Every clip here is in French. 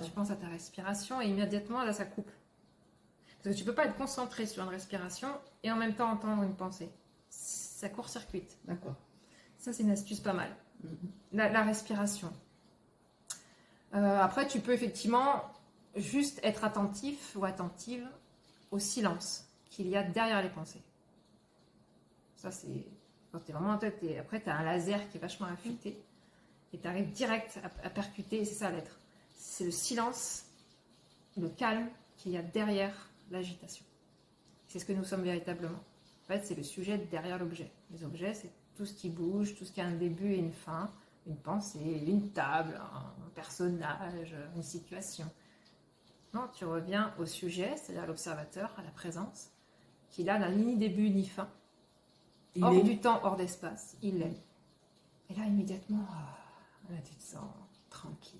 tu penses à ta respiration et immédiatement, là, ça coupe. Parce que tu peux pas être concentré sur une respiration et en même temps entendre une pensée. Ça court-circuite. D'accord. Ça, c'est une astuce pas mal. Mhm. La respiration. Après, tu peux effectivement juste être attentif ou attentive au silence qu'il y a derrière les pensées. Ça, c'est quand tu es vraiment en tête. Après, tu as un laser qui est vachement affûté et tu arrives direct à percuter. Et c'est ça l'être. C'est le silence, le calme qu'il y a derrière l'agitation. C'est ce que nous sommes véritablement. En fait, c'est le sujet derrière l'objet. Les objets, c'est tout ce qui bouge, tout ce qui a un début et une fin, une pensée, une table, un personnage, une situation. Non, tu reviens au sujet, c'est-à-dire à l'observateur, à la présence, qui là n'a ni début ni fin, hors du temps, hors d'espace, il est. Et là, immédiatement, là, tu te sens tranquille.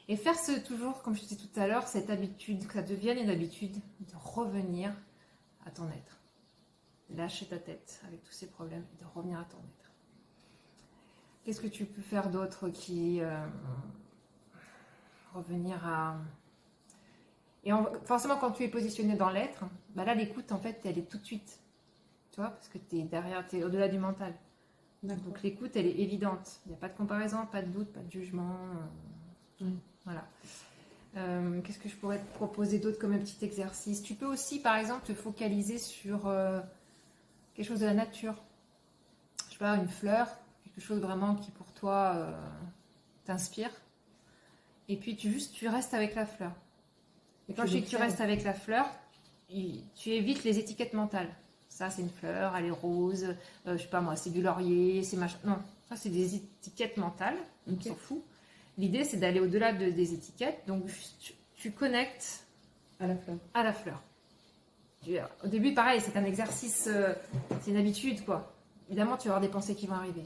Et faire toujours, comme je disais tout à l'heure, cette habitude, que ça devienne une habitude de revenir à ton être. Lâcher ta tête avec tous ces problèmes et de revenir à ton être. Qu'est-ce que tu peux faire d'autre qui... revenir à... Et forcément, quand tu es positionné dans l'être, bah là, l'écoute, en fait, elle est tout de suite. Tu vois, parce que tu es derrière, tu es au-delà du mental. Donc l'écoute, elle est évidente. Il n'y a pas de comparaison, pas de doute, pas de jugement. Voilà. Qu'est-ce que je pourrais te proposer d'autre comme un petit exercice? Tu peux aussi, par exemple, te focaliser sur quelque chose de la nature. Je sais pas, une fleur, quelque chose vraiment qui pour toi t'inspire. Et puis tu restes avec la fleur. Et quand je dis que tu restes avec la fleur, tu évites les étiquettes mentales. Ça, c'est une fleur, elle est rose, je sais pas moi, c'est du laurier, c'est machin. Non, ça, c'est des étiquettes mentales, on s'en fout. L'idée, c'est d'aller au-delà des étiquettes. Donc, tu connectes à la fleur. À la fleur. Au début, pareil, c'est un exercice, c'est une habitude, quoi. Évidemment, tu vas avoir des pensées qui vont arriver.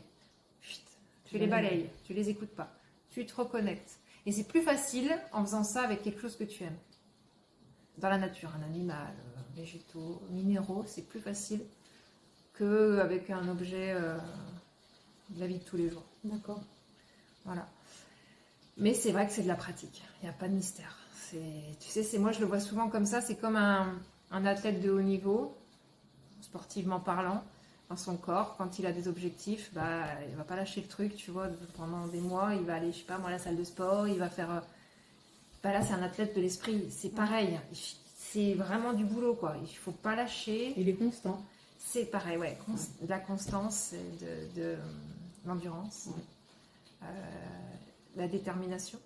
Chut, tu les balayes, tu les écoutes pas. Tu te reconnectes. Et c'est plus facile en faisant ça avec quelque chose que tu aimes. Dans la nature, un animal, végétaux, minéraux, c'est plus facile qu'avec un objet de la vie de tous les jours. D'accord. Voilà. Mais c'est vrai que c'est de la pratique. Il n'y a pas de mystère. Tu sais, moi je le vois souvent comme ça. C'est comme un athlète de haut niveau, sportivement parlant, dans son corps. Quand il a des objectifs, bah, il ne va pas lâcher le truc, tu vois, pendant des mois. Il va aller, je sais pas, moi, à la salle de sport. Il va faire... Bah là, c'est un athlète de l'esprit. C'est pareil. C'est vraiment du boulot, quoi. Il ne faut pas lâcher. Il est constant. C'est pareil, ouais. De la constance, de l'endurance, la détermination.